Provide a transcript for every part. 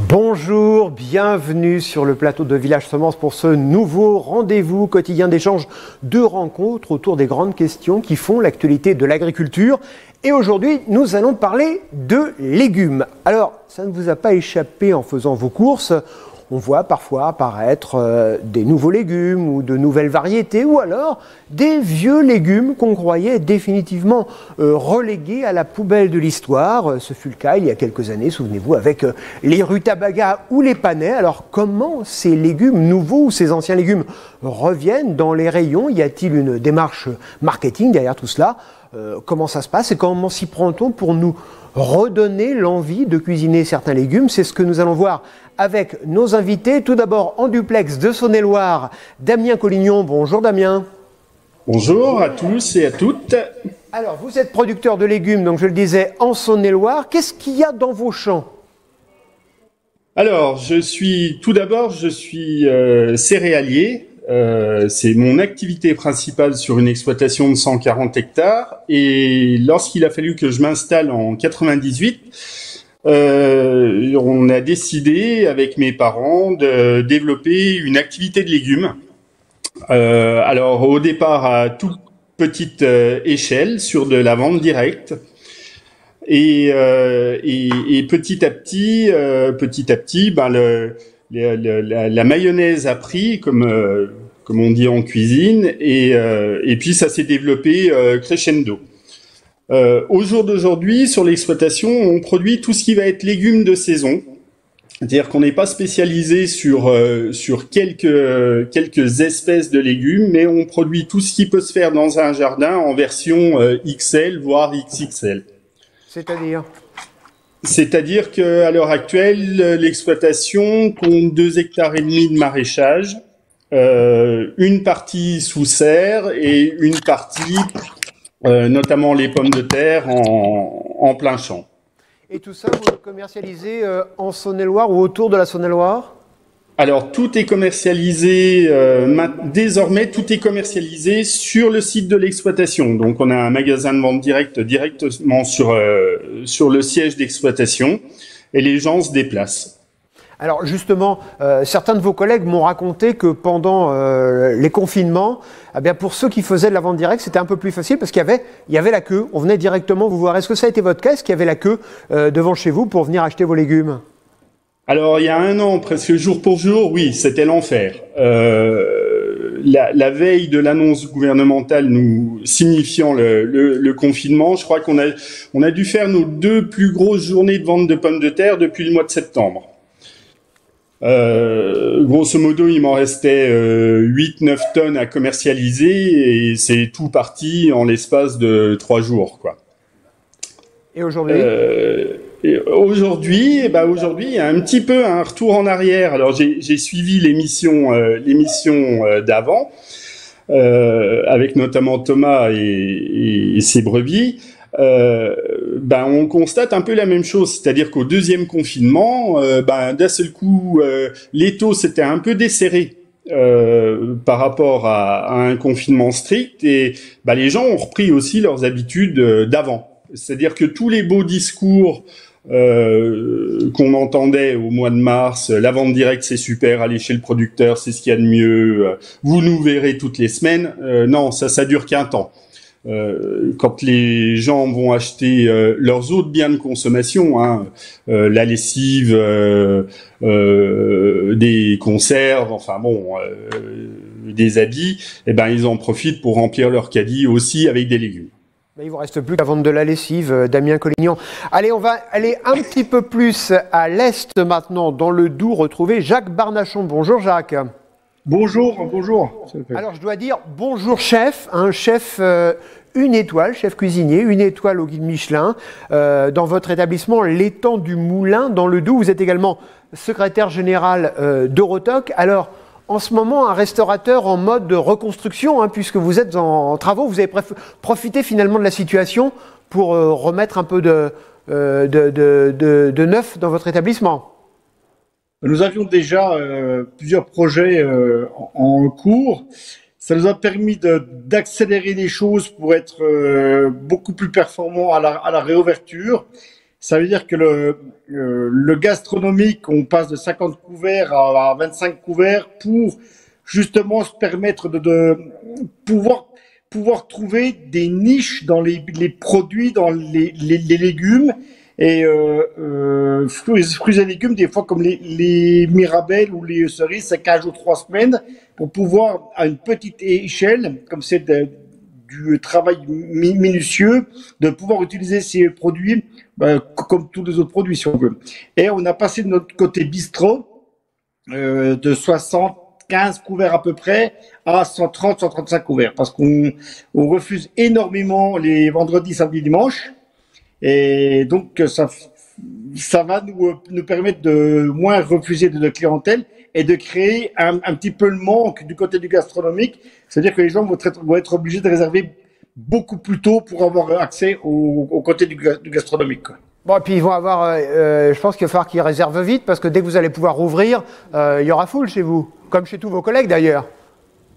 Bonjour, bienvenue sur le plateau de Village Semences pour ce nouveau rendez-vous quotidien d'échange, de rencontres autour des grandes questions qui font l'actualité de l'agriculture. Et aujourd'hui, nous allons parler de légumes. Alors, ça ne vous a pas échappé en faisant vos courses. On voit parfois apparaître des nouveaux légumes ou de nouvelles variétés ou alors des vieux légumes qu'on croyait définitivement relégués à la poubelle de l'histoire. Ce fut le cas il y a quelques années, souvenez-vous, avec les rutabagas ou les panais. Alors comment ces légumes nouveaux ou ces anciens légumes reviennent dans les rayons? Y a-t-il une démarche marketing derrière tout cela? Comment ça se passe et comment s'y prend-on pour nous redonner l'envie de cuisiner certains légumes? C'est ce que nous allons voir avec nos invités. Tout d'abord en duplex de Saône-et-Loire, Damien Collignon. Bonjour Damien. Bonjour à tous et à toutes. Alors vous êtes producteur de légumes, donc je le disais, en Saône-et-Loire. Qu'est-ce qu'il y a dans vos champs? Alors je suis céréalier. C'est mon activité principale sur une exploitation de 140 hectares. Et lorsqu'il a fallu que je m'installe en 98, on a décidé avec mes parents de développer une activité de légumes. Alors au départ à toute petite échelle sur de la vente directe. Et petit à petit, la mayonnaise a pris, comme on dit en cuisine, et puis ça s'est développé crescendo. Au jour d'aujourd'hui, sur l'exploitation, on produit tout ce qui va être légumes de saison. C'est-à-dire qu'on n'est pas spécialisé sur quelques espèces de légumes, mais on produit tout ce qui peut se faire dans un jardin en version XL, voire XXL. C'est-à-dire qu'à l'heure actuelle, l'exploitation compte 2,5 hectares de maraîchage, une partie sous serre et une partie, notamment les pommes de terre, en plein champ. Et tout ça, vous le commercialisez en Saône-et-Loire ou autour de la Saône-et-Loire? Alors, tout est commercialisé, désormais, tout est commercialisé sur le site de l'exploitation. Donc, on a un magasin de vente directement sur le siège d'exploitation et les gens se déplacent. Alors justement, certains de vos collègues m'ont raconté que pendant les confinements, eh bien pour ceux qui faisaient de la vente directe, c'était un peu plus facile parce qu'il y avait la queue. On venait directement vous voir. Est-ce que ça a été votre cas? Est-ce qu'il y avait la queue devant chez vous pour venir acheter vos légumes? Alors, il y a un an, presque jour pour jour, oui, c'était l'enfer. La veille de l'annonce gouvernementale nous signifiant le confinement, je crois qu'on a dû faire nos 2 plus grosses journées de vente de pommes de terre depuis le mois de septembre. Grosso modo, il m'en restait 8-9 tonnes à commercialiser et c'est tout parti en l'espace de 3 jours, quoi. Et aujourd'hui Aujourd'hui, il y a un petit peu un retour en arrière. Alors j'ai suivi l'émission d'avant, avec notamment Thomas et ses brebis. On constate un peu la même chose, c'est-à-dire qu'au deuxième confinement, d'un seul coup, l'étau s'était un peu desserré par rapport à un confinement strict et les gens ont repris aussi leurs habitudes d'avant. C'est-à-dire que tous les beaux discours qu'on entendait au mois de mars, la vente directe c'est super, aller chez le producteur c'est ce qu'il y a de mieux, vous nous verrez toutes les semaines, non, ça dure qu'un temps. Quand les gens vont acheter leurs autres biens de consommation, la lessive, des conserves, des habits, ils en profitent pour remplir leur caddie aussi avec des légumes. Il ne vous reste plus qu'à vendre de la lessive, Damien Collignon. Allez, on va aller un petit peu plus à l'est maintenant, dans le Doubs, retrouver Jacques Barnachon. Bonjour Jacques. Bonjour, bonjour. Alors je dois dire bonjour chef, un chef une étoile, chef cuisinier, une étoile au guide Michelin, dans votre établissement L'étang du Moulin dans le Doubs. Vous êtes également secrétaire général d'Eurotoc. Alors en ce moment, un restaurateur en mode de reconstruction, hein, puisque vous êtes en travaux, vous avez profité finalement de la situation pour remettre un peu de neuf dans votre établissement. Nous avions déjà plusieurs projets en cours. Ça nous a permis d'accélérer les choses pour être beaucoup plus performants à la réouverture. Ça veut dire que le gastronomique, on passe de 50 couverts à 25 couverts pour justement se permettre de pouvoir trouver des niches dans les produits, dans les légumes. Et fruits et légumes, des fois comme les mirabelles ou les cerises, c'est 15 jours, 3 semaines, pour pouvoir, à une petite échelle, comme c'est du travail minutieux, de pouvoir utiliser ces produits comme tous les autres produits, si on veut. Et on a passé de notre côté bistrot de 75 couverts à peu près à 130, 135 couverts, parce qu'on refuse énormément les vendredis, samedis, dimanches. Et donc, ça va nous permettre de moins refuser de clientèle et de créer un petit peu le manque du côté du gastronomique. C'est-à-dire que les gens vont être obligés de réserver beaucoup plus tôt pour avoir accès au côté du gastronomique, quoi. Bon, et puis ils vont avoir, je pense qu'il va falloir qu'ils réservent vite, parce que dès que vous allez pouvoir rouvrir, il y aura foule chez vous, comme chez tous vos collègues d'ailleurs.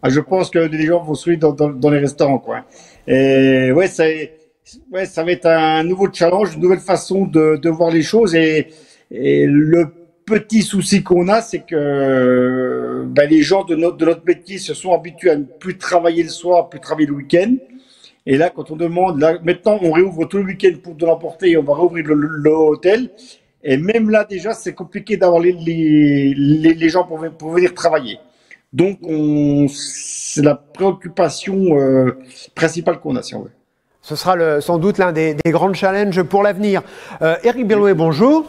Ah, je pense que les gens vont se ruer dans les restaurants, quoi. Et ouais, ça va être un nouveau challenge, une nouvelle façon de voir les choses. Et le petit souci qu'on a, c'est que les gens de notre métier se sont habitués à ne plus travailler le soir, plus travailler le week-end. Et là, quand on demande, là, maintenant, on réouvre tout le week-end pour de l'emporter et on va rouvrir l'hôtel. Et même là, déjà, c'est compliqué d'avoir les gens pour venir travailler. Donc, c'est la préoccupation principale qu'on a, si on veut. Ce sera sans doute l'un des grands challenges pour l'avenir. Éric Birlouet, bonjour.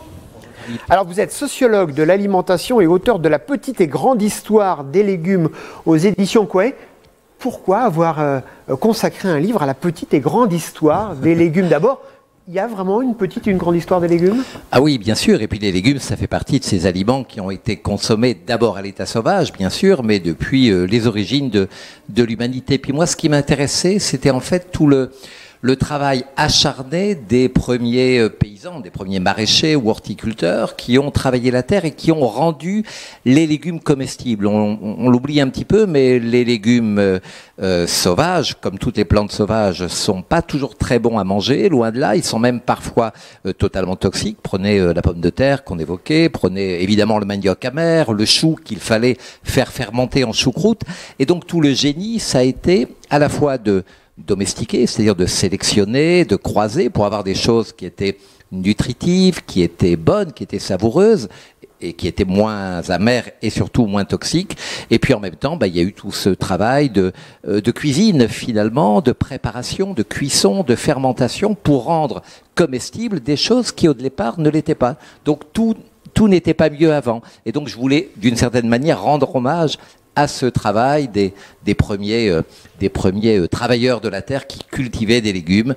Alors vous êtes sociologue de l'alimentation et auteur de La petite et grande histoire des légumes aux éditions Coué. Pourquoi avoir consacré un livre à la petite et grande histoire des légumes? D'abord, il y a vraiment une petite et une grande histoire des légumes? Ah oui, bien sûr. Et puis les légumes, ça fait partie de ces aliments qui ont été consommés d'abord à l'état sauvage, bien sûr, mais depuis les origines de l'humanité. Puis moi, ce qui m'intéressait, c'était en fait tout le travail acharné des premiers paysans, des premiers maraîchers ou horticulteurs qui ont travaillé la terre et qui ont rendu les légumes comestibles. On l'oublie un petit peu, mais les légumes sauvages, comme toutes les plantes sauvages, sont pas toujours très bons à manger, loin de là. Ils sont même parfois totalement toxiques. Prenez la pomme de terre qu'on évoquait, prenez évidemment le manioc amer, le chou qu'il fallait faire fermenter en choucroute. Et donc tout le génie, ça a été à la fois de domestiquer, c'est-à-dire de sélectionner, de croiser pour avoir des choses qui étaient nutritives, qui étaient bonnes, qui étaient savoureuses et qui étaient moins amères et surtout moins toxiques. Et puis en même temps, il y a eu tout ce travail de cuisine finalement, de préparation, de cuisson, de fermentation pour rendre comestibles des choses qui au départ ne l'étaient pas. Donc tout n'était pas mieux avant. Et donc je voulais d'une certaine manière rendre hommage à ce travail des premiers travailleurs de la terre qui cultivaient des légumes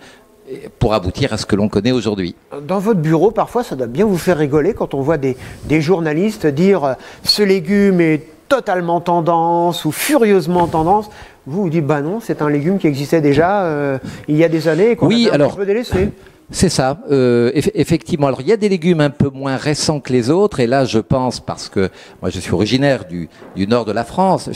pour aboutir à ce que l'on connaît aujourd'hui. Dans votre bureau, parfois, ça doit bien vous faire rigoler quand on voit des journalistes dire « ce légume est totalement tendance » ou « furieusement tendance ». Vous dites « bah non, c'est un légume qui existait déjà il y a des années et qu'on a un peu délaissé ». C'est ça, effectivement. Alors il y a des légumes un peu moins récents que les autres, et là je pense, parce que moi je suis originaire du nord de la France,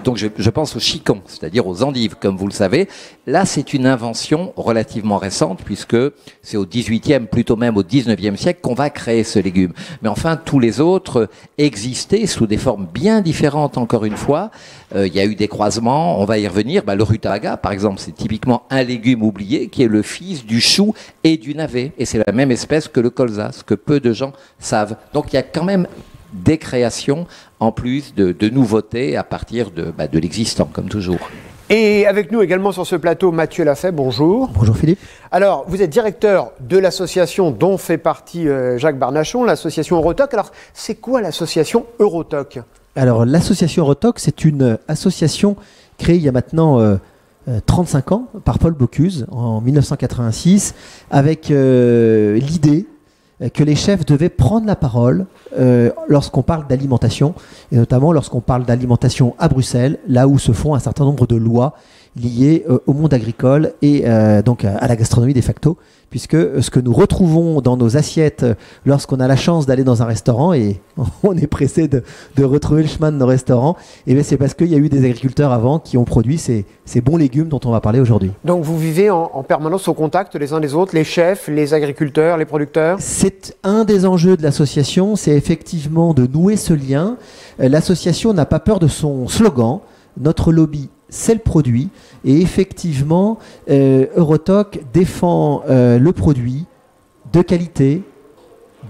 donc je pense aux chicons, c'est-à-dire aux endives, comme vous le savez. Là c'est une invention relativement récente, puisque c'est au 18e, plutôt même au 19e siècle qu'on va créer ce légume. Mais enfin tous les autres existaient sous des formes bien différentes encore une fois. Il y a eu des croisements, on va y revenir. Le rutabaga par exemple, c'est typiquement un légume oublié qui est le fils du chou et du navet, et c'est la même espèce que le colza, ce que peu de gens savent. Donc il y a quand même des créations en plus de nouveautés à partir de l'existant, comme toujours. Et avec nous également sur ce plateau, Mathieu Lafay, bonjour. Bonjour Philippe. Alors, vous êtes directeur de l'association dont fait partie Jacques Barnachon, l'association Eurotoc. Alors, c'est quoi l'association Eurotoc? Alors, l'association Eurotoc, c'est une association créée il y a maintenant 35 ans par Paul Bocuse en 1986 avec l'idée que les chefs devaient prendre la parole lorsqu'on parle d'alimentation, et notamment lorsqu'on parle d'alimentation à Bruxelles, là où se font un certain nombre de lois liées au monde agricole et donc à la gastronomie de facto, puisque ce que nous retrouvons dans nos assiettes lorsqu'on a la chance d'aller dans un restaurant, et on est pressé de retrouver le chemin de nos restaurants, et bien c'est parce qu'il y a eu des agriculteurs avant qui ont produit ces bons légumes dont on va parler aujourd'hui. Donc vous vivez en permanence au contact les uns des autres, les chefs, les agriculteurs, les producteurs? C'est un des enjeux de l'association, c'est effectivement de nouer ce lien. L'association n'a pas peur de son slogan, notre lobby c'est le produit, et effectivement Eurotoc défend le produit de qualité,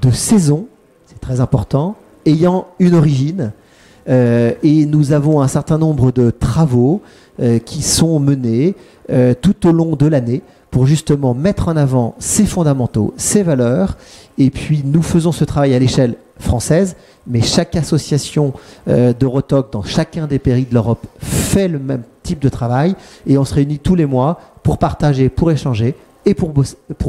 de saison, c'est très important, ayant une origine, et nous avons un certain nombre de travaux qui sont menés tout au long de l'année pour justement mettre en avant ces fondamentaux, ces valeurs, et puis nous faisons ce travail à l'échelle française, mais chaque association d'Eurotoc dans chacun des pays de l'Europe fait le même type de travail, et on se réunit tous les mois pour partager, pour échanger et pour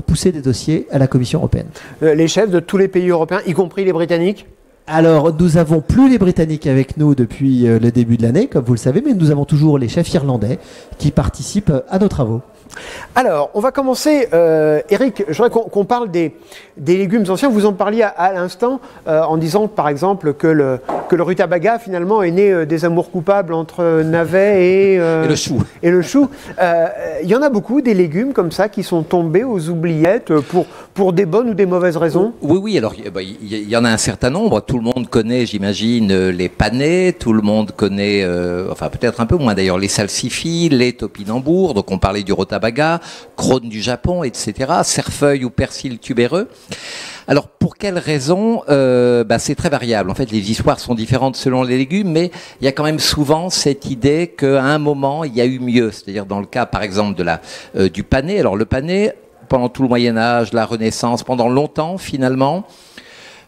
pousser des dossiers à la Commission européenne. Les chefs de tous les pays européens, y compris les Britanniques? Alors, nous n'avons plus les Britanniques avec nous depuis le début de l'année, comme vous le savez, mais nous avons toujours les chefs irlandais qui participent à nos travaux. Alors, on va commencer. Eric, je voudrais qu'on parle des légumes anciens. Vous en parliez à l'instant en disant, par exemple, que le rutabaga, finalement, est né des amours coupables entre navet et le chou. Et le chou. Il y en a beaucoup, des légumes comme ça, qui sont tombés aux oubliettes pour des bonnes ou des mauvaises raisons? Oui, alors il y en a un certain nombre. Tout le monde connaît, j'imagine, les panais. Tout le monde connaît, enfin peut-être un peu moins d'ailleurs, les salsifis, les topinambours. Donc on parlait du rutabaga, crône du Japon, etc. Cerfeuil ou persil tubéreux. Alors pour quelles raisons c'est très variable. En fait, les histoires sont différentes selon les légumes, mais il y a quand même souvent cette idée qu'à un moment il y a eu mieux. C'est-à-dire dans le cas, par exemple, du panais. Alors le panais, pendant tout le Moyen Âge, la Renaissance, pendant longtemps, finalement,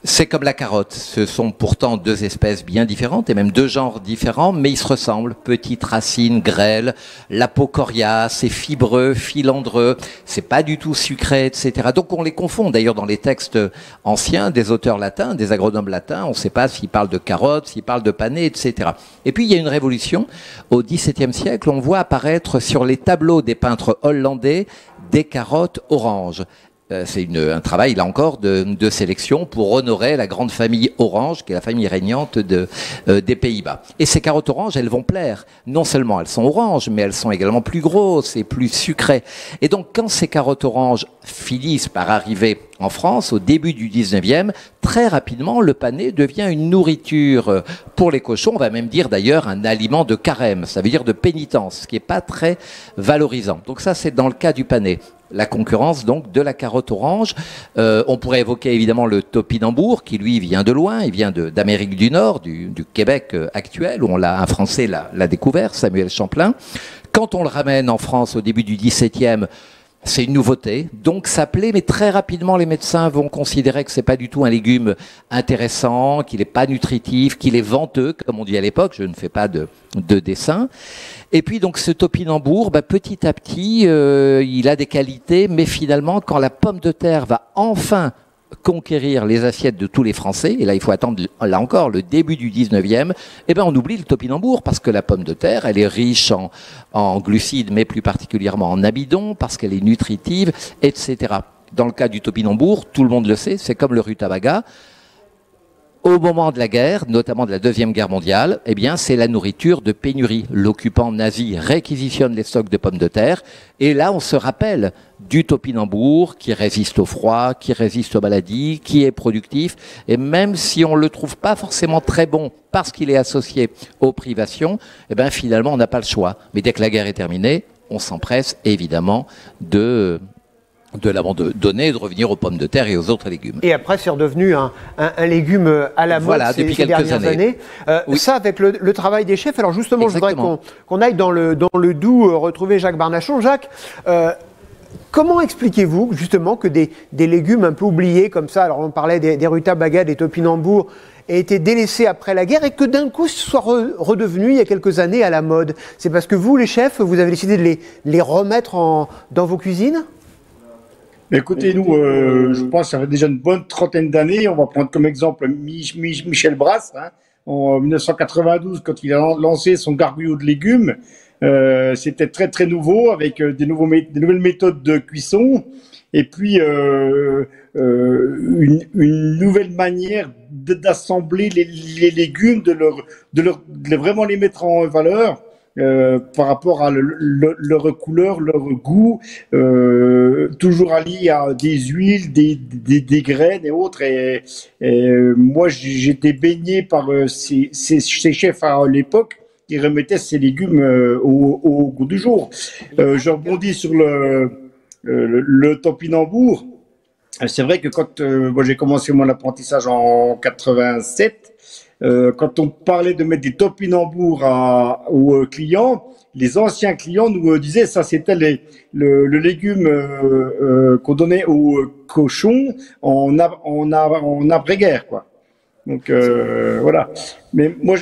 c'est comme la carotte. Ce sont pourtant deux espèces bien différentes et même deux genres différents, mais ils se ressemblent. Petites racines grêles, la peau coriace, c'est fibreux, filandreux, c'est pas du tout sucré, etc. Donc on les confond. D'ailleurs dans les textes anciens des auteurs latins, des agronomes latins, on ne sait pas s'ils parlent de carottes, s'ils parlent de panais, etc. Et puis il y a une révolution. Au XVIIe siècle, on voit apparaître sur les tableaux des peintres hollandais des carottes oranges. C'est un travail, là encore, de sélection pour honorer la grande famille orange, qui est la famille régnante des Pays-Bas. Et ces carottes oranges, elles vont plaire. Non seulement elles sont oranges, mais elles sont également plus grosses et plus sucrées. Et donc, quand ces carottes oranges finissent par arriver en France, au début du 19e, très rapidement, le panais devient une nourriture pour les cochons. On va même dire d'ailleurs un aliment de carême, ça veut dire de pénitence, ce qui n'est pas très valorisant. Donc ça, c'est dans le cas du panais. La concurrence donc de la carotte orange. On pourrait évoquer évidemment le topinambour qui lui vient de loin, il vient d'Amérique du Nord, du Québec actuel, où un Français l'a découvert, Samuel Champlain. Quand on le ramène en France au début du XVIIe, c'est une nouveauté, donc ça plaît, mais très rapidement les médecins vont considérer que c'est pas du tout un légume intéressant, qu'il n'est pas nutritif, qu'il est venteux, comme on dit à l'époque, je ne fais pas de dessin. Et puis donc ce topinambour, petit à petit, il a des qualités, mais finalement quand la pomme de terre va enfin conquérir les assiettes de tous les Français, et là il faut attendre là encore le début du 19e, on oublie le topinambour parce que la pomme de terre, elle est riche en glucides, mais plus particulièrement en amidon, parce qu'elle est nutritive, etc. Dans le cas du topinambour, tout le monde le sait, c'est comme le rutabaga. Au moment de la guerre, notamment de la Deuxième Guerre mondiale, c'est la nourriture de pénurie. L'occupant nazi réquisitionne les stocks de pommes de terre. Et là, on se rappelle du topinambour qui résiste au froid, qui résiste aux maladies, qui est productif. Et même si on ne le trouve pas forcément très bon parce qu'il est associé aux privations, finalement, on n'a pas le choix. Mais dès que la guerre est terminée, on s'empresse évidemment de de l'abandonner, de revenir aux pommes de terre et aux autres légumes. Et après, c'est redevenu un légume à la mode Voilà, ces depuis quelques dernières années. Oui. Ça, avec le travail des chefs. Alors justement, je voudrais qu'on aille dans le Doubs retrouver Jacques Barnachon. Jacques, comment expliquez-vous justement que des légumes un peu oubliés comme ça, alors on parlait des rutabagas, des topinambours, aient été délaissés après la guerre et que d'un coup ce soit redevenu il y a quelques années à la mode? C'est parce que vous, les chefs, vous avez décidé de les remettre dans vos cuisines? Écoutez, nous, je pense que ça fait déjà une bonne trentaine d'années. On va prendre comme exemple Michel Brasse, hein, en 1992, quand il a lancé son gargouillot de légumes. C'était très très nouveau, avec des nouvelles méthodes de cuisson, et puis une nouvelle manière d'assembler les légumes, de vraiment les mettre en valeur. Par rapport à leur couleur, leur goût, toujours allié à des huiles, des graines et autres. Et moi, j'étais baigné par ces chefs à l'époque qui remettaient ces légumes au goût du jour. Je rebondis sur le topinambour. C'est vrai que quand moi j'ai commencé mon apprentissage en 87, quand on parlait de mettre des topinambours aux clients, les anciens clients nous disaient ça c'était le légume qu'on donnait aux cochons en après-guerre, quoi. Donc voilà. Mais moi,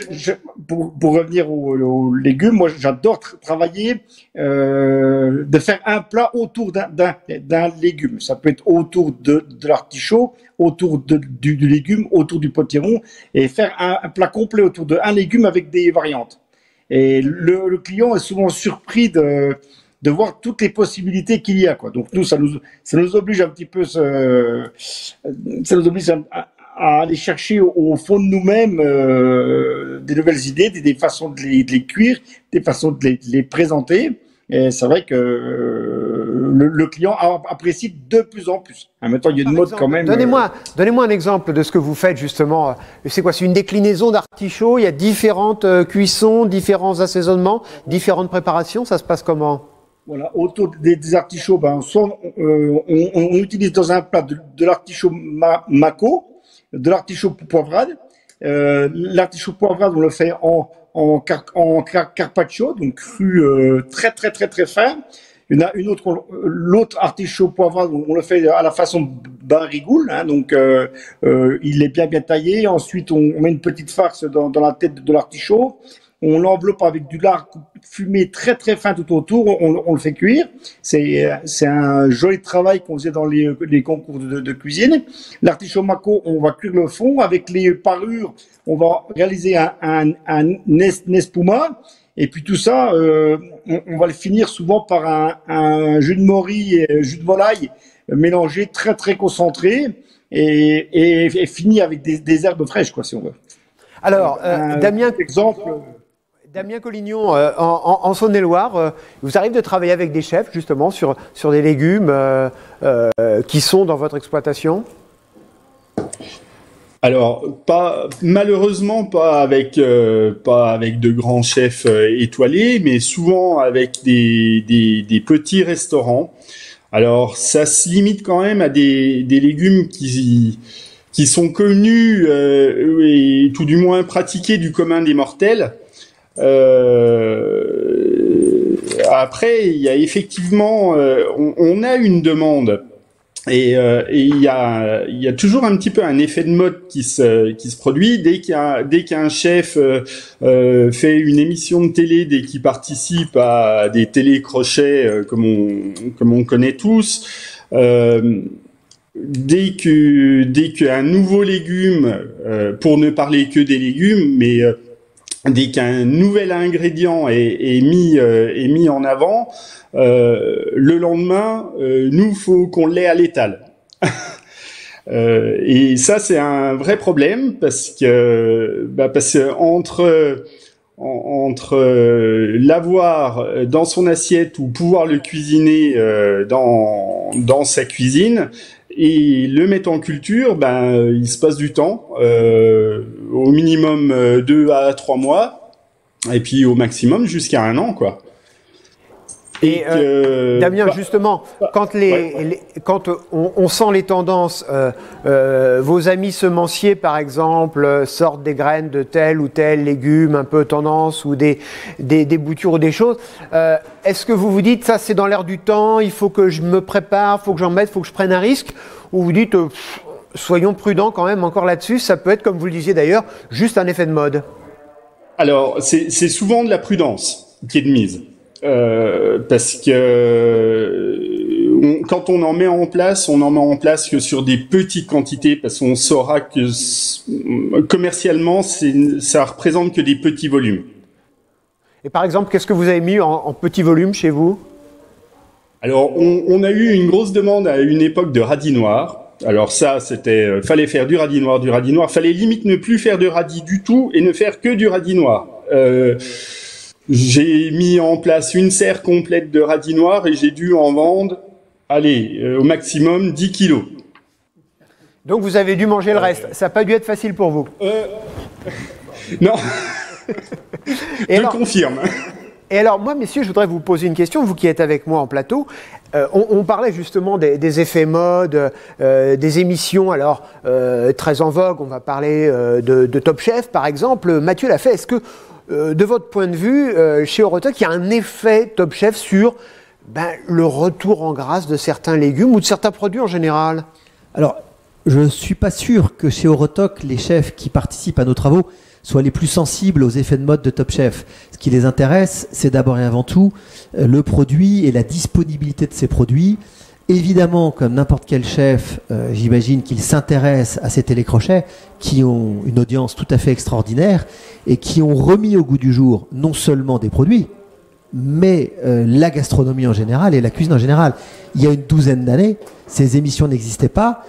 pour revenir aux légumes, moi j'adore travailler, de faire un plat autour d'un légume. Ça peut être autour de l'artichaut, autour du légume, autour du potiron, et faire un plat complet autour d'un légume avec des variantes. Et le client est souvent surpris de voir toutes les possibilités qu'il y a, quoi. Donc nous, ça nous oblige un petit peu, ça nous oblige à aller chercher au fond de nous-mêmes des nouvelles idées, des façons de les cuire, des façons de les présenter. Et c'est vrai que le client apprécie de plus en plus. Maintenant, il y a une mode quand même. Donnez-moi un exemple de ce que vous faites justement. C'est quoi? C'est une déclinaison d'artichaut. Il y a différentes cuissons, différents assaisonnements, différentes préparations. Ça se passe comment? Voilà, autour des artichauts, soit on utilise dans un plat de l'artichaut mako, de l'artichaut poivrade. L'artichaut poivrade, on le fait en carpaccio, donc cru très très très très fin. Il y en a une autre, l'autre artichaut poivrade, on le fait à la façon barigoule, hein, donc il est bien taillé. Ensuite, on met une petite farce dans la tête de l'artichaut. On l'enveloppe avec du lard fumé très très fin tout autour, on le fait cuire. C'est un joli travail qu'on faisait dans les concours de cuisine. L'artichaut mako, on va cuire le fond. Avec les parures, on va réaliser un nespuma. Et puis tout ça, on va le finir souvent par un jus de morille et jus de volaille mélangé très très concentré et fini avec des herbes fraîches, quoi, si on veut. Alors, Damien Collignon, en Saône-et-Loire, vous arrive de travailler avec des chefs justement sur des légumes qui sont dans votre exploitation? Alors, malheureusement pas avec de grands chefs étoilés, mais souvent avec des petits restaurants. Alors, ça se limite quand même à des légumes qui sont connus et tout du moins pratiqués du commun des mortels. Après, il y a effectivement, on a une demande et il y a toujours un petit peu un effet de mode qui se produit dès qu'un chef fait une émission de télé, dès qu'il participe à des télécrochets comme on connaît tous. Dès qu'un nouveau légume, pour ne parler que des légumes, mais dès qu'un nouvel ingrédient est mis en avant, le lendemain, nous faut qu'on l'ait à l'étal. Et ça, c'est un vrai problème parce que entre l'avoir dans son assiette ou pouvoir le cuisiner dans sa cuisine et le mettre en culture, il se passe du temps, au minimum 2 à 3 mois, et puis au maximum jusqu'à 1 an, quoi. Et Damien, justement, quand, quand on sent les tendances, vos amis semenciers, par exemple, sortent des graines de tel ou tel légume un peu tendance ou des boutures ou des choses, est-ce que vous vous dites, ça c'est dans l'air du temps, il faut que je me prépare, il faut que j'en mette, il faut que je prenne un risque, ou vous dites, soyons prudents quand même encore là-dessus, ça peut être, comme vous le disiez d'ailleurs, juste un effet de mode? Alors, c'est souvent de la prudence qui est de mise. Parce que quand on en met en place, on en met en place que sur des petites quantités, parce qu'on saura que commercialement, ça représente que des petits volumes. Et par exemple, qu'est-ce que vous avez mis en petit volume chez vous? Alors, on a eu une grosse demande à une époque de radis noir. Alors ça, c'était, fallait faire du radis noir. Fallait limite ne plus faire de radis du tout et ne faire que du radis noir. J'ai mis en place une serre complète de radis noir et j'ai dû en vendre, au maximum 10 kilos. Donc vous avez dû manger le reste. Ça n'a pas dû être facile pour vous. Non. Et je confirme. Et alors, moi, messieurs, je voudrais vous poser une question, vous qui êtes avec moi en plateau. On parlait justement des effets mode, des émissions, alors très en vogue. On va parler de Top Chef, par exemple. Mathieu l'a fait. Est-ce que, de votre point de vue, chez Orotoc, il y a un effet Top Chef sur le retour en grâce de certains légumes ou de certains produits en général? Alors, je ne suis pas sûr que chez Orotoc, les chefs qui participent à nos travaux soient les plus sensibles aux effets de mode de Top Chef. Ce qui les intéresse, c'est d'abord et avant tout le produit et la disponibilité de ces produits. Évidemment, comme n'importe quel chef, j'imagine qu'il s'intéresse à ces télécrochets qui ont une audience tout à fait extraordinaire et qui ont remis au goût du jour non seulement des produits, mais la gastronomie en général et la cuisine en général. Il y a une douzaine d'années, ces émissions n'existaient pas.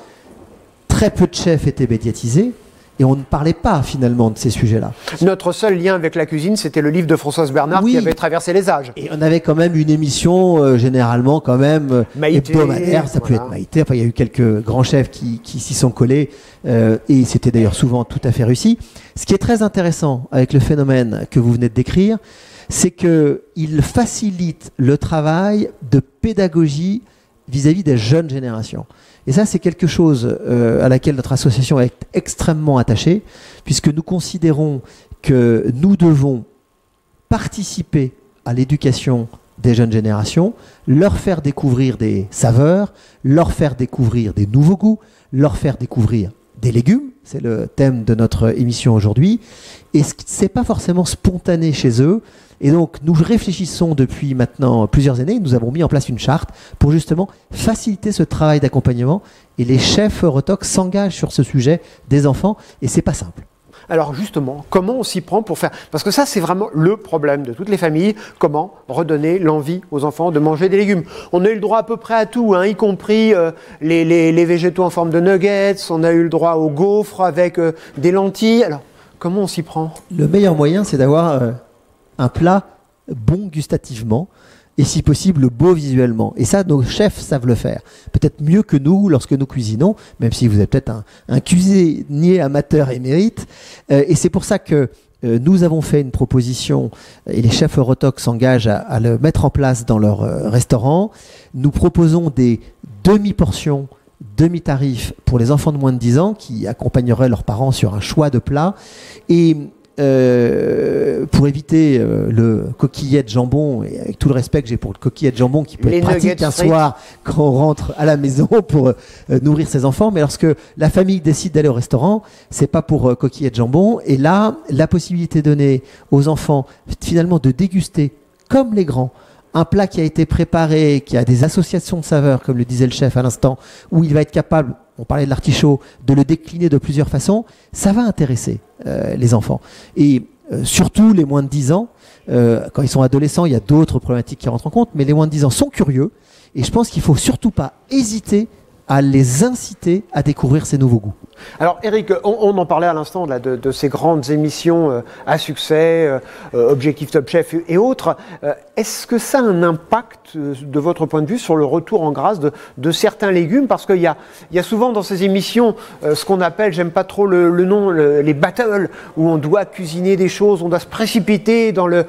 Très peu de chefs étaient médiatisés. Et on ne parlait pas finalement de ces sujets-là. Notre seul lien avec la cuisine, c'était le livre de Françoise Bernard qui avait traversé les âges. Et on avait quand même une émission généralement quand même hebdomadaire, ça peut être Maïté. Enfin, il y a eu quelques grands chefs qui s'y sont collés et c'était d'ailleurs souvent tout à fait réussi. Ce qui est très intéressant avec le phénomène que vous venez de décrire, c'est qu'il facilite le travail de pédagogie vis-à-vis des jeunes générations. Et ça, c'est quelque chose à laquelle notre association est extrêmement attachée, puisque nous considérons que nous devons participer à l'éducation des jeunes générations, leur faire découvrir des saveurs, leur faire découvrir des nouveaux goûts, leur faire découvrir des légumes, c'est le thème de notre émission aujourd'hui, et ce n'est pas forcément spontané chez eux. Et donc, nous réfléchissons depuis maintenant plusieurs années. Nous avons mis en place une charte pour justement faciliter ce travail d'accompagnement. Et les chefs Orotoc s'engagent sur ce sujet des enfants. Et c'est pas simple. Alors justement, comment on s'y prend pour faire? Parce que ça, c'est vraiment le problème de toutes les familles. Comment redonner l'envie aux enfants de manger des légumes? On a eu le droit à peu près à tout, y compris les végétaux en forme de nuggets. On a eu le droit aux gaufres avec des lentilles. Alors, comment on s'y prend? Le meilleur moyen, c'est d'avoir un plat bon gustativement et si possible beau visuellement. Et ça, nos chefs savent le faire. Peut-être mieux que nous lorsque nous cuisinons, même si vous êtes peut-être un cuisinier amateur émérite. Et c'est pour ça que nous avons fait une proposition et les chefs Orotoc s'engagent à le mettre en place dans leur restaurant. Nous proposons des demi-portions, demi-tarifs pour les enfants de moins de 10 ans qui accompagneraient leurs parents sur un choix de plats. Et pour éviter le coquillet de jambon, et avec tout le respect que j'ai pour le coquillet de jambon qui peut être pratique un soir quand on rentre à la maison pour nourrir ses enfants, mais lorsque la famille décide d'aller au restaurant, c'est pas pour coquillet de jambon. Et là, la possibilité donnée aux enfants finalement de déguster comme les grands un plat qui a été préparé, qui a des associations de saveurs, comme le disait le chef à l'instant, où il va être capable, on parlait de l'artichaut, de le décliner de plusieurs façons, ça va intéresser les enfants. Et surtout les moins de 10 ans, quand ils sont adolescents, il y a d'autres problématiques qui rentrent en compte, mais les moins de 10 ans sont curieux, et je pense qu'il ne faut surtout pas hésiter à les inciter à découvrir ces nouveaux goûts. Alors Eric, on en parlait à l'instant là, de ces grandes émissions à succès, Objectif Top Chef et autres. Est-ce que ça a un impact, de votre point de vue, sur le retour en grâce de certains légumes? Parce qu'il y a souvent dans ces émissions ce qu'on appelle, j'aime pas trop le nom, les battles, où on doit cuisiner des choses, on doit se précipiter dans les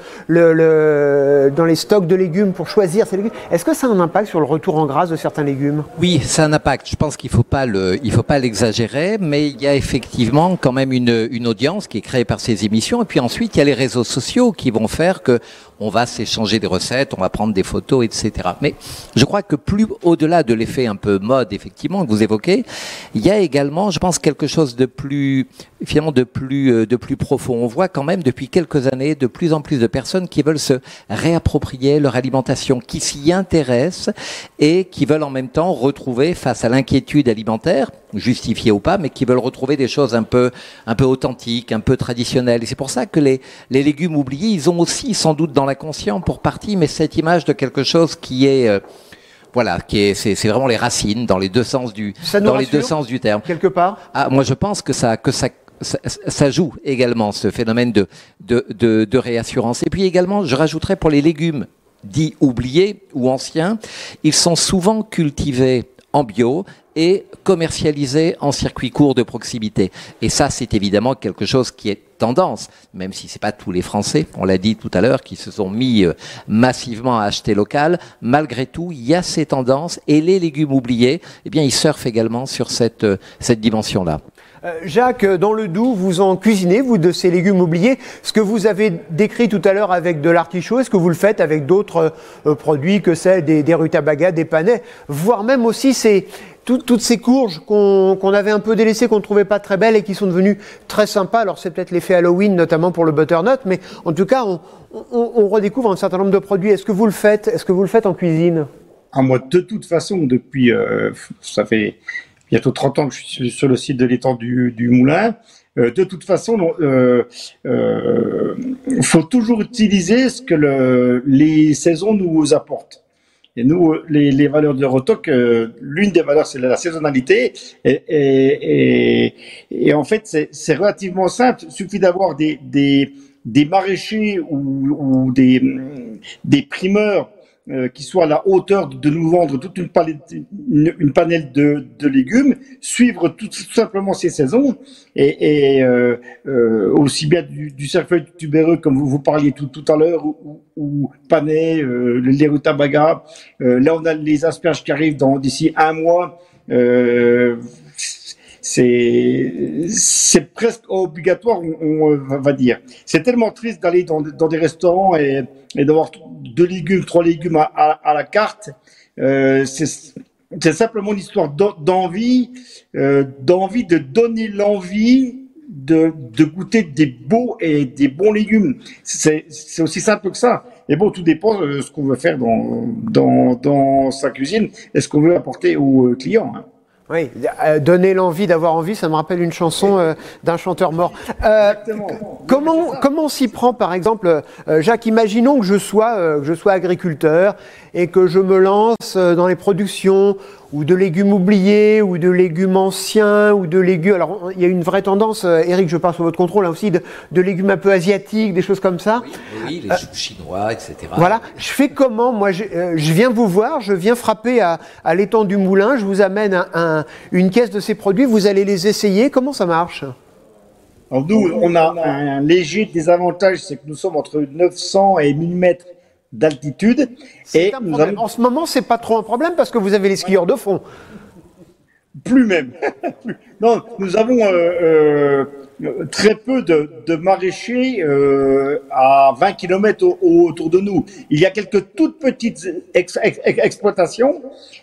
stocks de légumes pour choisir ces légumes. Est-ce que ça a un impact sur le retour en grâce de certains légumes? Oui, ça a un impact. Je pense qu'il faut pas l'exagérer, mais il y a effectivement quand même une audience qui est créée par ces émissions. Et puis ensuite, il y a les réseaux sociaux qui vont faire que on va s'échanger des recettes, on va prendre des photos, etc. Mais je crois que plus au-delà de l'effet un peu mode, effectivement, que vous évoquez, il y a également, je pense, quelque chose de plus, finalement, de plus profond. On voit quand même depuis quelques années de plus en plus de personnes qui veulent se réapproprier leur alimentation, qui s'y intéressent et qui veulent en même temps retrouver, face à l'inquiétude alimentaire, justifiée ou pas, mais qui veulent retrouver des choses un peu authentiques, un peu traditionnelles. Et c'est pour ça que les légumes oubliés, ils ont aussi, sans doute dans l'inconscient pour partie, mais cette image de quelque chose qui est c'est vraiment les racines dans les deux sens du terme. Quelque part. Ah, moi je pense que ça joue également, ce phénomène de réassurance. Et puis également, je rajouterais pour les légumes dits oubliés ou anciens, ils sont souvent cultivés en bio et commercialisés en circuit court de proximité. Et ça, c'est évidemment quelque chose qui est tendance, même si c'est pas tous les Français, on l'a dit tout à l'heure, qui se sont mis massivement à acheter local. Malgré tout, il y a ces tendances et les légumes oubliés, eh bien, ils surfent également sur cette dimension-là. Jacques, dans le Doubs, vous en cuisinez, vous, de ces légumes oubliés. Ce que vous avez décrit tout à l'heure avec de l'artichaut, est-ce que vous le faites avec d'autres produits que celles des rutabagas, des panais, voire même aussi toutes ces courges qu'on avait un peu délaissées, qu'on ne trouvait pas très belles et qui sont devenues très sympas. Alors c'est peut-être l'effet Halloween, notamment pour le butternut, mais en tout cas, on redécouvre un certain nombre de produits. Est-ce que vous le faites en cuisine? Moi, de toute façon, depuis, ça fait bientôt 30 ans que je suis sur le site de l'étang du Moulin. De toute façon, faut toujours utiliser ce que les saisons nous apportent. Et nous, les valeurs de Rotoc, l'une des valeurs, c'est la saisonnalité. Et en fait, c'est relativement simple. Il suffit d'avoir des maraîchers ou des primeurs qui soient à la hauteur de nous vendre toute une panelle de légumes, suivre tout simplement ces saisons et aussi bien du cerfeuil tubéreux comme vous parliez tout à l'heure ou panais, les rutabagas. Là on a les asperges qui arrivent d'ici un mois. C'est presque obligatoire, on va dire. C'est tellement triste d'aller dans des restaurants et d'avoir 2 légumes, 3 légumes à la carte. C'est simplement une histoire d'envie de donner l'envie de goûter des beaux et des bons légumes. C'est aussi simple que ça. Et bon, tout dépend de ce qu'on veut faire dans sa cuisine et ce qu'on veut apporter aux clients. Hein. Oui, donner l'envie d'avoir envie, ça me rappelle une chanson d'un chanteur mort. Comment on s'y prend, par exemple, Jacques, imaginons que je sois agriculteur et que je me lance dans les productions ou de légumes oubliés, ou de légumes anciens, ou de légumes... Alors, il y a une vraie tendance, Eric, je passe sous votre contrôle, là aussi, de légumes un peu asiatiques, des choses comme ça. Oui, les choux chinois, etc. Voilà. Je fais comment? Moi, je viens vous voir, je viens frapper à l'étang du Moulin, je vous amène une caisse de ces produits, vous allez les essayer. Comment ça marche? Alors nous, on a un léger désavantage, c'est que nous sommes entre 900 et 1000 mètres d'altitude. En ce moment, c'est pas trop un problème parce que vous avez les skieurs de fond. Plus même. Non, nous avons très peu de maraîchers à 20 km autour de nous. Il y a quelques toutes petites exploitations.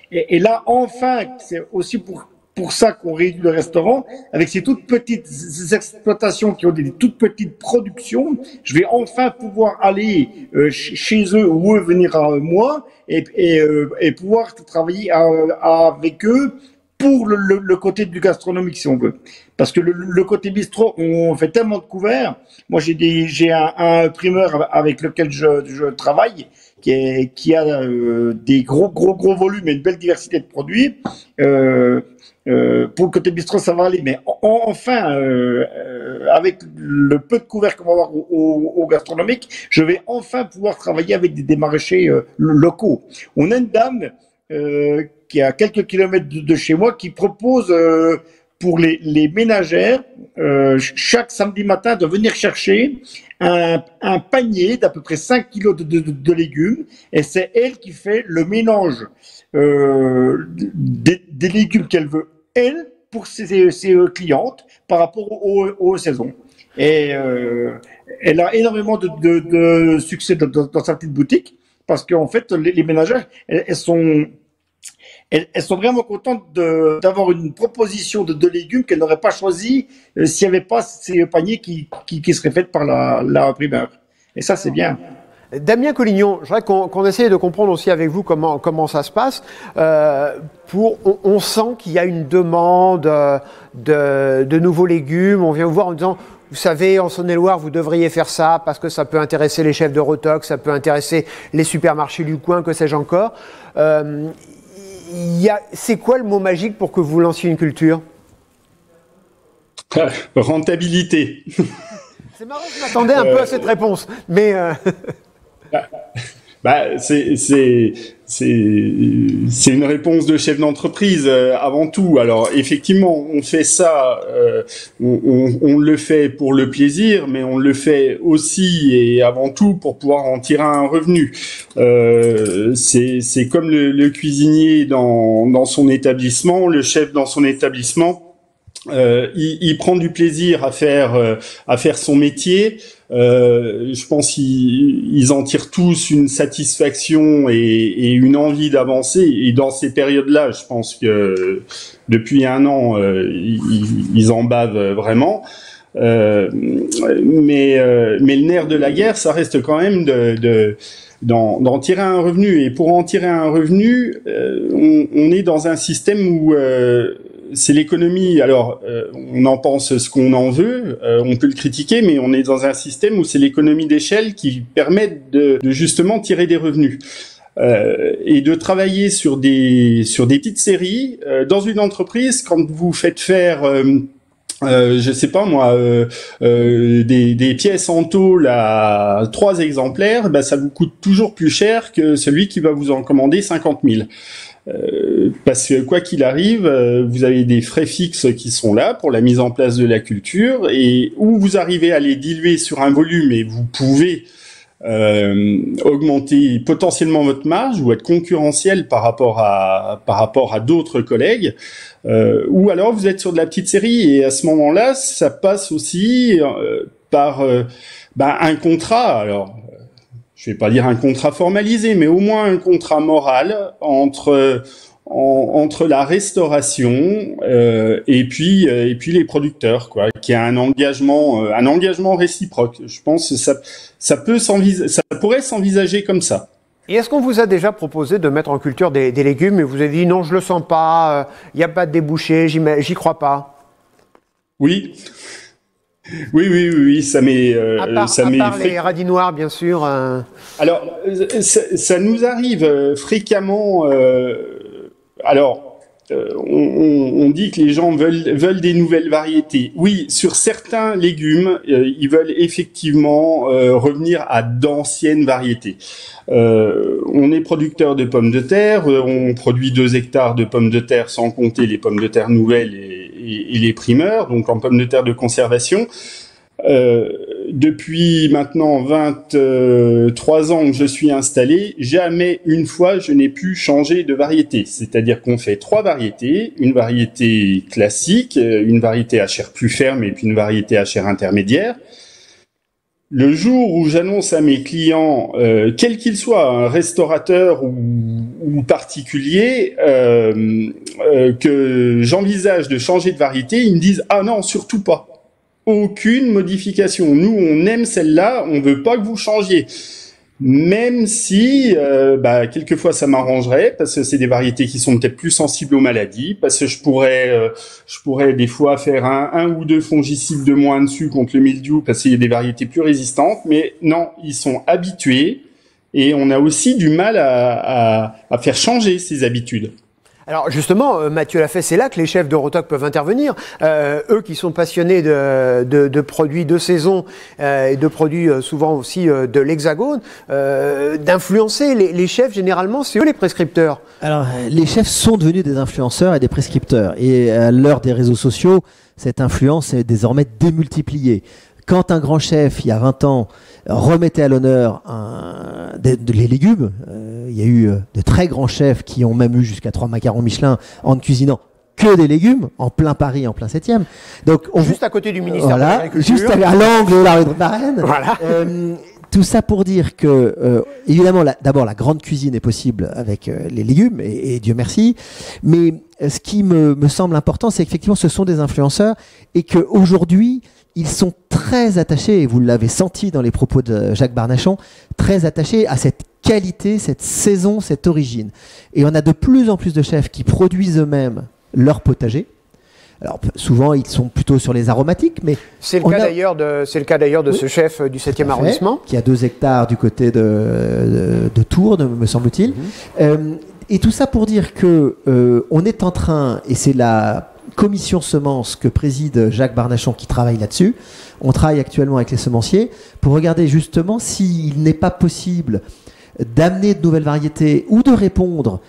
Et là, enfin, c'est aussi pour ça qu'on réduit le restaurant, avec ces toutes petites exploitations qui ont des toutes petites productions, je vais enfin pouvoir aller chez eux ou eux venir à moi et pouvoir travailler avec eux pour le côté du gastronomique, si on veut. Parce que le côté bistrot, on fait tellement de couverts. Moi, j'ai un primeur avec lequel je travaille qui a des gros volumes et une belle diversité de produits. pour le côté bistrot, ça va aller, mais enfin, avec le peu de couverts qu'on va avoir au gastronomique, je vais enfin pouvoir travailler avec des maraîchers locaux. On a une dame qui est à quelques kilomètres de chez moi qui propose pour les ménagères chaque samedi matin de venir chercher un panier d'à peu près 5 kilos de légumes, et c'est elle qui fait le mélange des légumes qu'elle veut, elle, pour ses clientes par rapport aux saisons. Et elle a énormément de succès dans sa petite boutique, parce qu'en fait, les ménagères, elles sont vraiment contentes d'avoir une proposition de légumes qu'elles n'auraient pas choisi s'il n'y avait pas ces paniers qui seraient faits par la primeur. Et ça, c'est bien. Damien Collignon, je voudrais qu'on essaye de comprendre aussi avec vous comment ça se passe. On sent qu'il y a une demande de nouveaux légumes. On vient vous voir en disant, vous savez, en Saône-et-Loire, vous devriez faire ça parce que ça peut intéresser les chefs de Rotox, ça peut intéresser les supermarchés du coin, que sais-je encore. C'est quoi le mot magique pour que vous lanciez une culture? Rentabilité. C'est marrant, je m'attendais un peu à cette réponse, mais c'est une réponse de chef d'entreprise avant tout. Alors effectivement, on fait ça, on le fait pour le plaisir, mais on le fait aussi et avant tout pour pouvoir en tirer un revenu. C'est comme le cuisinier dans son établissement, le chef dans son établissement. Il prend du plaisir à faire son métier. Je pense qu'ils en tirent tous une satisfaction et une envie d'avancer. Et dans ces périodes-là, je pense que depuis un an, ils en bavent vraiment. Mais le nerf de la guerre, ça reste quand même d'en tirer un revenu. Et pour en tirer un revenu, on est dans un système où c'est l'économie. Alors, on en pense ce qu'on en veut, on peut le critiquer, mais on est dans un système où c'est l'économie d'échelle qui permet de justement tirer des revenus. Et de travailler sur des petites séries dans une entreprise. Quand vous faites faire je sais pas moi, des pièces en tôle à 3 exemplaires, ça vous coûte toujours plus cher que celui qui va vous en commander 50 000. Parce que quoi qu'il arrive, vous avez des frais fixes qui sont là pour la mise en place de la culture, et où vous arrivez à les diluer sur un volume et vous pouvez augmenter potentiellement votre marge ou être concurrentiel par rapport à d'autres collègues, ou alors vous êtes sur de la petite série, et à ce moment-là, ça passe aussi par un contrat. Alors, je vais pas dire un contrat formalisé, mais au moins un contrat moral entre la restauration et puis les producteurs, quoi, qui a un engagement réciproque. Je pense que ça pourrait s'envisager comme ça. Et est-ce qu'on vous a déjà proposé de mettre en culture des légumes et vous avez dit non, je le sens pas, il n'y a pas de débouché, j'y crois pas? Oui. Oui, ça m'est à part les radis noirs, bien sûr. Alors, ça nous arrive fréquemment. On dit que les gens veulent des nouvelles variétés. Oui, sur certains légumes, ils veulent effectivement revenir à d'anciennes variétés. On est producteur de pommes de terre, on produit 2 hectares de pommes de terre sans compter les pommes de terre nouvelles et les primeurs, donc en pommes de terre de conservation. Depuis maintenant 23 ans que je suis installé, jamais une fois je n'ai pu changer de variété. C'est-à-dire qu'on fait 3 variétés, une variété classique, une variété à chair plus ferme et puis une variété à chair intermédiaire. Le jour où j'annonce à mes clients, quel qu'il soit, un restaurateur ou particulier, que j'envisage de changer de variété, ils me disent « Ah non, surtout pas ». Aucune modification. Nous, on aime celle-là, on veut pas que vous changiez. Même si, quelquefois ça m'arrangerait, parce que c'est des variétés qui sont peut-être plus sensibles aux maladies, parce que je pourrais des fois faire un ou 2 fongicides de moins dessus contre le mildiou, parce qu'il y a des variétés plus résistantes, mais non, ils sont habitués, et on a aussi du mal à faire changer ces habitudes. Alors justement, Mathieu l'a fait, c'est là que les chefs d'Eurotoc peuvent intervenir. Eux qui sont passionnés de produits de saison et de produits souvent aussi de l'Hexagone, d'influencer les chefs, généralement, c'est eux les prescripteurs. Alors, les chefs sont devenus des influenceurs et des prescripteurs. Et à l'heure des réseaux sociaux, cette influence est désormais démultipliée. Quand un grand chef, il y a 20 ans, remettait à l'honneur les légumes, il y a eu de très grands chefs qui ont même eu jusqu'à 3 macarons Michelin en ne cuisinant que des légumes, en plein Paris, en plein 7e. Donc, juste à côté du ministère de l'Agriculture. Juste à l'angle de la rue de Varennes. Voilà. Tout ça pour dire que, évidemment, d'abord, la grande cuisine est possible avec les légumes, et Dieu merci. Mais ce qui me semble important, c'est qu'effectivement, ce sont des influenceurs et qu'aujourd'hui, ils sont très attachés, et vous l'avez senti dans les propos de Jacques Barnachon, très attachés à cette qualité, cette saison, cette origine. Et on a de plus en plus de chefs qui produisent eux-mêmes leur potager. Alors souvent ils sont plutôt sur les aromatiques, mais c'est le cas d'ailleurs de ce chef du 7e arrondissement qui a 2 hectares du côté de Tours, me semble-t-il. Et tout ça pour dire que on est en train, et c'est la commission semences que préside Jacques Barnachon qui travaille là-dessus. On travaille actuellement avec les semenciers pour regarder justement s'il n'est pas possible d'amener de nouvelles variétés ou de répondre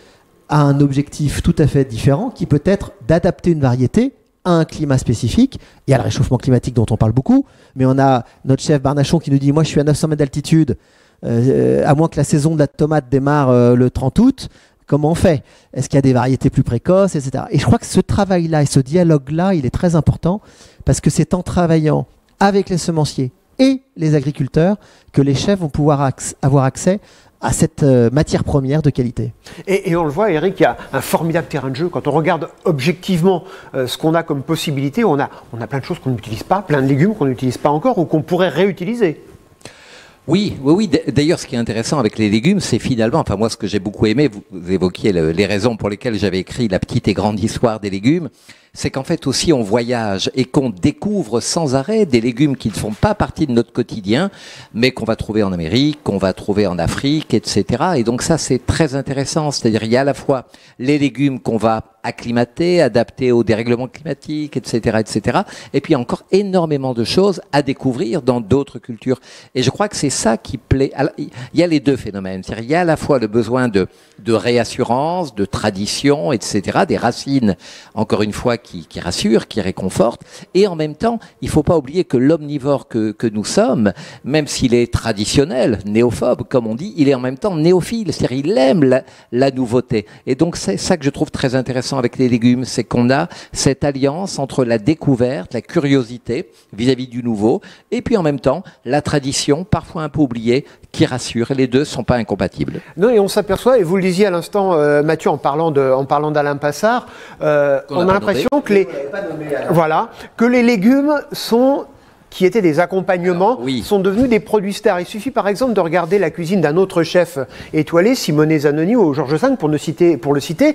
à un objectif tout à fait différent qui peut être d'adapter une variété à un climat spécifique et à le réchauffement climatique dont on parle beaucoup. Mais on a notre chef Barnachon qui nous dit « Moi, je suis à 900 mètres d'altitude, à moins que la saison de la tomate démarre le 30 août. » Comment on fait? Est-ce qu'il y a des variétés plus précoces, etc. Et je crois que ce travail-là et ce dialogue-là, il est très important parce que c'est en travaillant avec les semenciers et les agriculteurs que les chefs vont pouvoir avoir accès à cette matière première de qualité. Et on le voit, Eric, il y a un formidable terrain de jeu. Quand on regarde objectivement ce qu'on a comme possibilité, on a plein de choses qu'on n'utilise pas, plein de légumes qu'on n'utilise pas encore ou qu'on pourrait réutiliser. Oui. D'ailleurs, ce qui est intéressant avec les légumes, c'est finalement, enfin moi, ce que j'ai beaucoup aimé, vous évoquiez les raisons pour lesquelles j'avais écrit La petite et grande histoire des légumes, c'est qu'en fait aussi on voyage et qu'on découvre sans arrêt des légumes qui ne font pas partie de notre quotidien, mais qu'on va trouver en Amérique, qu'on va trouver en Afrique, etc. Et donc ça, c'est très intéressant. C'est-à-dire, il y a à la fois les légumes qu'on va acclimater, adapter au dérèglement climatique, etc., etc. Et puis encore énormément de choses à découvrir dans d'autres cultures. Et je crois que c'est ça qui plaît. Alors, il y a les deux phénomènes. C'est-à-dire, il y a à la fois le besoin de réassurance, de tradition, etc., des racines, encore une fois, qui rassurent, qui réconfortent. Et en même temps, il ne faut pas oublier que l'omnivore que nous sommes, même s'il est traditionnel, néophobe, comme on dit, il est en même temps néophile. C'est-à-dire, il aime la nouveauté. Et donc, c'est ça que je trouve très intéressant avec les légumes, c'est qu'on a cette alliance entre la découverte, la curiosité vis-à-vis du nouveau, et puis en même temps, la tradition, parfois un peu oubliée, qui rassure, et les deux ne sont pas incompatibles. Non, et on s'aperçoit, et vous le disiez à l'instant, Mathieu, en parlant d'Alain Passard, on a l'impression que les légumes qui étaient des accompagnements, sont devenus des produits stars. Il suffit par exemple de regarder la cuisine d'un autre chef étoilé, Simone Zanoni ou Georges V, pour le citer.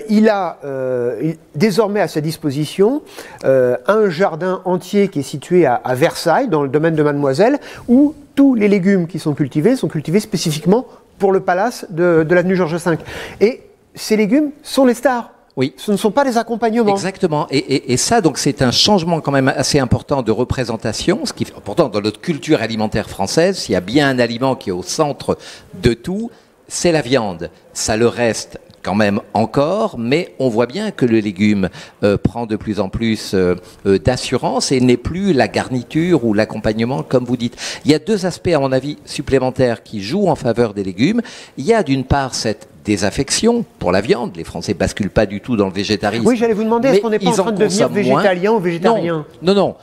Il a désormais à sa disposition un jardin entier qui est situé à Versailles, dans le domaine de Mademoiselle, où tous les légumes qui sont cultivés spécifiquement pour le palace de l'avenue Georges V. Et ces légumes sont les stars. Oui. Ce ne sont pas des accompagnements. Exactement. Et ça, donc, c'est un changement quand même assez important de représentation. Ce qui, pourtant, dans notre culture alimentaire française, s'il y a bien un aliment qui est au centre de tout, c'est la viande. Ça le reste quand même encore, mais on voit bien que le légume prend de plus en plus d'assurance et n'est plus la garniture ou l'accompagnement, comme vous dites. Il y a deux aspects, à mon avis, supplémentaires qui jouent en faveur des légumes. Il y a d'une part cette désaffection pour la viande. Les Français basculent pas du tout dans le végétarisme. Oui, j'allais vous demander, est-ce qu'on n'est pas en train de devenir végétalien ou végétarien? Non.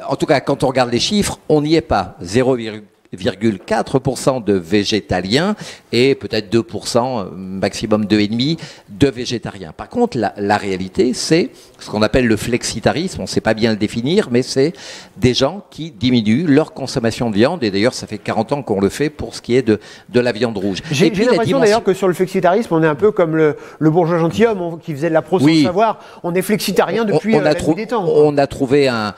En tout cas, quand on regarde les chiffres, on n'y est pas. 0,4% de végétaliens et peut-être 2%, maximum 2,5% de végétariens. Par contre, la réalité, c'est ce qu'on appelle le flexitarisme. On ne sait pas bien le définir, mais c'est des gens qui diminuent leur consommation de viande. Et d'ailleurs, ça fait 40 ans qu'on le fait pour ce qui est de la viande rouge. J'ai l'impression d'ailleurs que sur le flexitarisme, on est un peu comme le bourgeois gentilhomme qui faisait de la prose sans savoir. On est flexitarien depuis la nuit des temps. On a trouvé un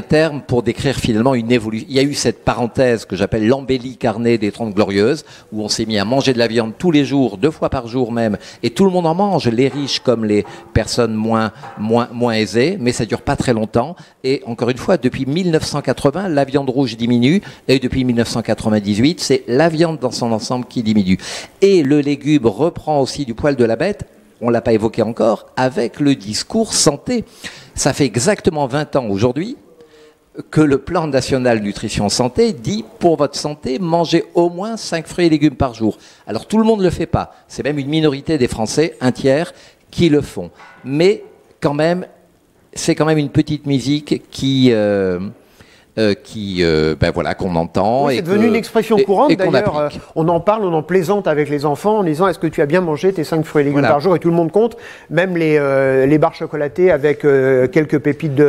terme pour décrire finalement une évolution. Il y a eu cette parenthèse parenthèse que j'appelle l'embellie carnée des 30 Glorieuses, où on s'est mis à manger de la viande tous les jours, 2 fois par jour même, et tout le monde en mange, les riches comme les personnes moins aisées, mais ça dure pas très longtemps. Et encore une fois, depuis 1980, la viande rouge diminue, et depuis 1998, c'est la viande dans son ensemble qui diminue. Et le légume reprend aussi du poil de la bête, on l'a pas évoqué encore, avec le discours santé. Ça fait exactement 20 ans aujourd'hui que le plan national nutrition santé dit pour votre santé, mangez au moins 5 fruits et légumes par jour. Alors tout le monde ne le fait pas. C'est même une minorité des Français, un tiers, qui le font. Mais quand même, c'est quand même une petite musique qu'on entend. Oui, c'est devenu une expression courante d'ailleurs. On en parle, on en plaisante avec les enfants en disant est-ce que tu as bien mangé tes 5 fruits et légumes par jour, et tout le monde compte, même les barres chocolatées avec quelques pépites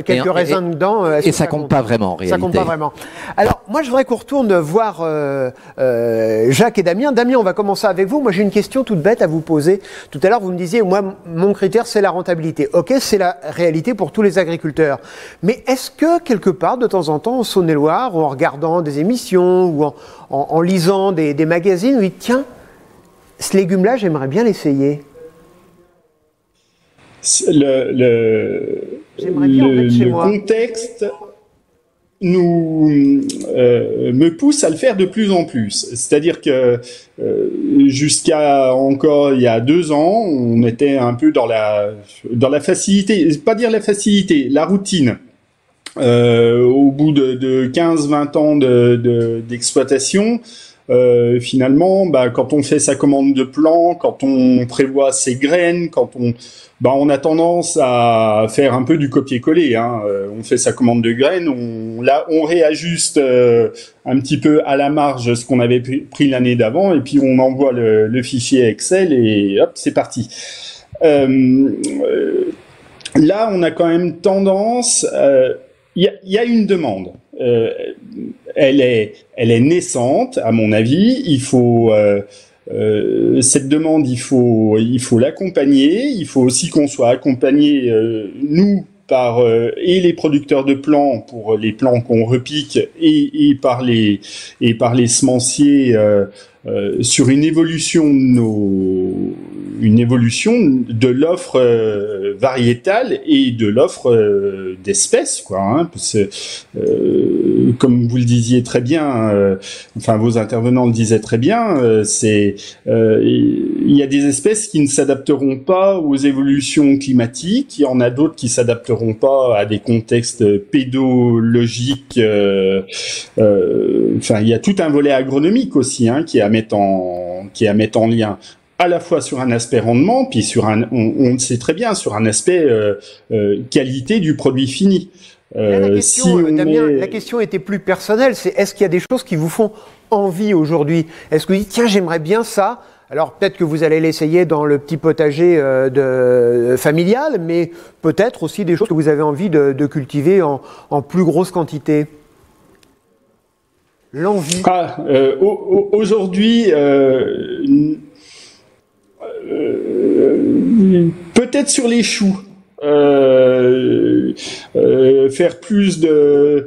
quelques raisins dedans. Et ça compte pas vraiment en réalité. Ça compte pas vraiment. Alors moi je voudrais qu'on retourne voir Jacques et Damien. Damien, on va commencer avec vous. Moi j'ai une question toute bête à vous poser. Tout à l'heure vous me disiez moi mon critère c'est la rentabilité. Ok, c'est la réalité pour tous les agriculteurs. Mais est-ce que quelque part de temps en temps, en Saône-et-Loire, ou en regardant des émissions, ou en lisant des magazines, où il dit, tiens, ce légume-là, j'aimerais bien l'essayer. Le contexte me pousse à le faire de plus en plus. C'est-à-dire que jusqu'à encore il y a 2 ans, on était un peu dans la facilité, pas dire la facilité, la routine. Au bout de 15-20 ans d'exploitation, finalement, quand on fait sa commande de plan, quand on prévoit ses graines, on a tendance à faire un peu du copier-coller. On fait sa commande de graines, on réajuste un petit peu à la marge ce qu'on avait pris l'année d'avant, et puis on envoie le fichier Excel et hop, c'est parti. Là, on a quand même tendance. Il y a une demande. Elle est naissante, à mon avis. Il faut cette demande, il faut l'accompagner. Il faut aussi qu'on soit accompagné, nous, par et les producteurs de plants pour les plants qu'on repique et par les semenciers sur une évolution de l'offre variétale et de l'offre d'espèces, quoi. Parce que, comme vous le disiez très bien, vos intervenants le disaient très bien, il y a des espèces qui ne s'adapteront pas aux évolutions climatiques. Il y en a d'autres qui s'adapteront pas à des contextes pédologiques. Il y a tout un volet agronomique aussi, qui est à mettre en lien, à la fois sur un aspect rendement, puis on le sait très bien, sur un aspect qualité du produit fini. Là, la question était plus personnelle, c'est est-ce qu'il y a des choses qui vous font envie aujourd'hui? Est-ce que vous dites, tiens, j'aimerais bien ça? Alors peut-être que vous allez l'essayer dans le petit potager familial, mais peut-être aussi des choses que vous avez envie de cultiver en plus grosse quantité. L'envie. Aujourd'hui, peut-être sur les choux. Faire plus de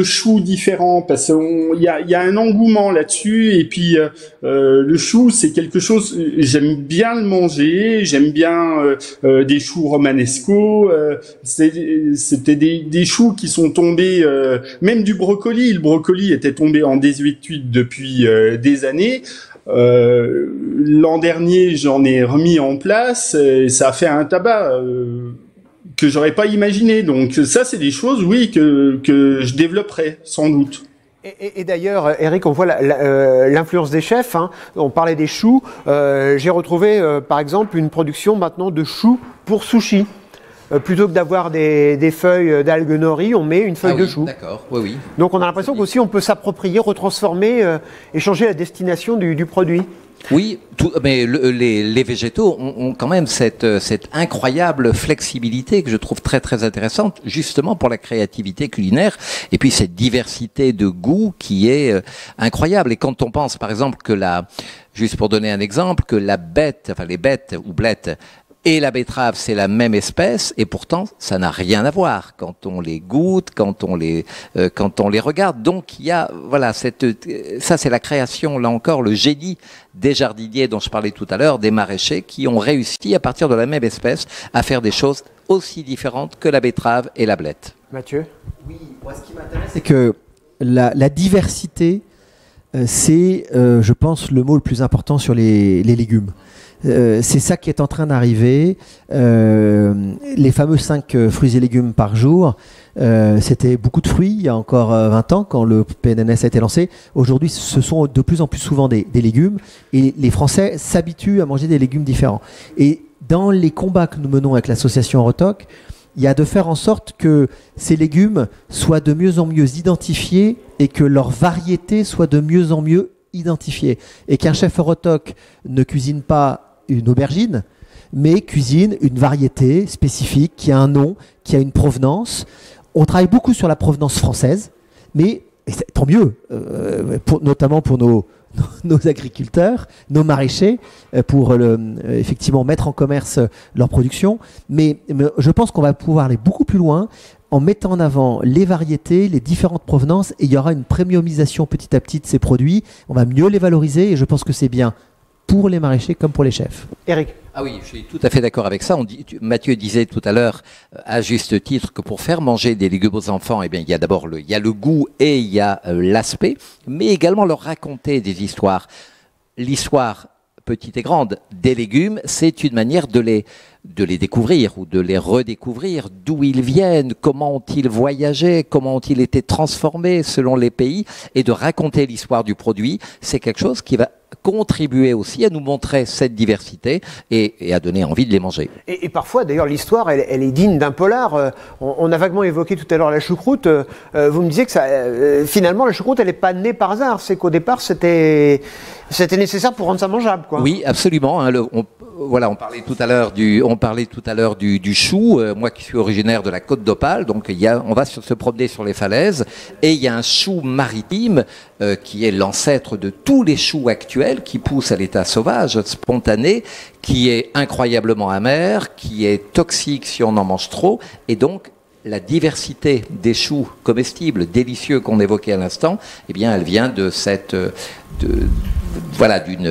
choux différents, parce qu'il y a un engouement là-dessus, et puis le chou, c'est quelque chose, j'aime bien le manger, j'aime bien des choux romanesco, c'était des choux qui sont tombés, même du brocoli, le brocoli était tombé en désuétude depuis des années. L'an dernier, j'en ai remis en place, et ça a fait un tabac que j'aurais pas imaginé. Donc ça, c'est des choses, oui, que je développerai sans doute. Et d'ailleurs, Eric, on voit l'influence des chefs. On parlait des choux. J'ai retrouvé, par exemple, une production maintenant de choux pour sushi. Plutôt que d'avoir des feuilles d'algues nori, on met une feuille de chou. D'accord, oui. Donc on a l'impression qu'aussi on peut s'approprier, retransformer et changer la destination du produit. Oui, mais les végétaux ont quand même cette incroyable flexibilité que je trouve très très intéressante, justement pour la créativité culinaire, et puis cette diversité de goûts qui est incroyable. Et quand on pense par exemple juste pour donner un exemple, que les bêtes ou blettes et la betterave, c'est la même espèce, et pourtant, ça n'a rien à voir quand on les goûte, quand on les regarde. Donc, il y a, voilà, ça c'est la création, là encore, le génie des jardiniers dont je parlais tout à l'heure, des maraîchers, qui ont réussi, à partir de la même espèce, à faire des choses aussi différentes que la betterave et la blette. Mathieu ? Oui, moi, ce qui m'intéresse, c'est que la diversité, c'est, je pense, le mot le plus important sur les légumes. C'est ça qui est en train d'arriver. Les fameux 5 fruits et légumes par jour, c'était beaucoup de fruits il y a encore 20 ans quand le PNNS a été lancé. Aujourd'hui, ce sont de plus en plus souvent des légumes et les Français s'habituent à manger des légumes différents. Et dans les combats que nous menons avec l'association Eurotoc, il y a de faire en sorte que ces légumes soient de mieux en mieux identifiés et que leur variété soit de mieux en mieux identifiée. Et qu'un chef Eurotoc ne cuisine pas une aubergine, mais cuisine une variété spécifique qui a un nom, qui a une provenance. On travaille beaucoup sur la provenance française, mais tant mieux, notamment pour nos agriculteurs, nos maraîchers, pour effectivement mettre en commerce leur production. Mais je pense qu'on va pouvoir aller beaucoup plus loin en mettant en avant les variétés, les différentes provenances, et il y aura une premiumisation petit à petit de ces produits. On va mieux les valoriser, et je pense que c'est bien pour les maraîchers comme pour les chefs. Eric ? Ah oui, je suis tout à fait d'accord avec ça. Mathieu disait tout à l'heure, à juste titre, que pour faire manger des légumes aux enfants, eh bien, il y a d'abord il y a le goût et il y a l'aspect, mais également leur raconter des histoires. L'histoire, petite et grande, des légumes, c'est une manière de les découvrir ou de les redécouvrir, d'où ils viennent, comment ont-ils voyagé, comment ont-ils été transformés selon les pays, et de raconter l'histoire du produit, c'est quelque chose qui va contribuer aussi à nous montrer cette diversité et à donner envie de les manger. Et parfois, d'ailleurs, l'histoire, elle est digne d'un polar. On a vaguement évoqué tout à l'heure la choucroute. Vous me disiez que finalement, la choucroute, elle n'est pas née par hasard. C'est qu'au départ, c'était nécessaire pour rendre ça mangeable, quoi. Oui, absolument. Hein, on parlait tout à l'heure du chou. Moi qui suis originaire de la Côte d'Opale, donc on va se promener sur les falaises et il y a un chou maritime qui est l'ancêtre de tous les choux actuels qui poussent à l'état sauvage, spontané, qui est incroyablement amer, qui est toxique si on en mange trop, et donc la diversité des choux comestibles, délicieux qu'on évoquait à l'instant, eh bien, elle vient de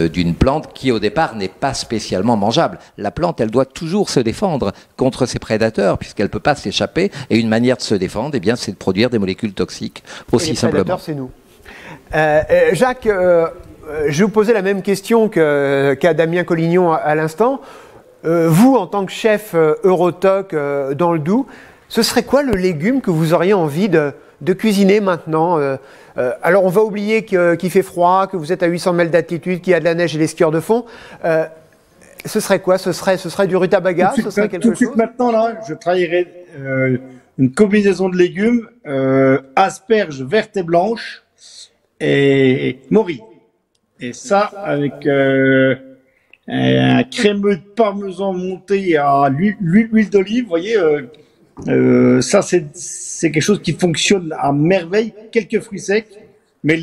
d'une plante qui au départ n'est pas spécialement mangeable. La plante, elle doit toujours se défendre contre ses prédateurs puisqu'elle ne peut pas s'échapper, et une manière de se défendre, eh bien, c'est de produire des molécules toxiques, aussi simplement. Les prédateurs, c'est nous. Jacques, je vais vous poser la même question qu'à Damien Collignon à l'instant. Vous, en tant que chef Eurotoc dans le Doubs, ce serait quoi le légume que vous auriez envie de cuisiner maintenant? Alors, on va oublier qu'il fait froid, que vous êtes à 800 mètres d'altitude, qu'il y a de la neige et des skieurs de fond. Ce serait quoi? Ce serait du rutabaga? Ce serait quelque chose? Tout de suite maintenant, là, je travaillerai une combinaison de légumes, asperges vertes et blanches et morilles. Et ça, avec un crémeux de parmesan monté à l'huile d'olive, vous voyez, ça c'est quelque chose qui fonctionne à merveille. Quelques fruits secs, mais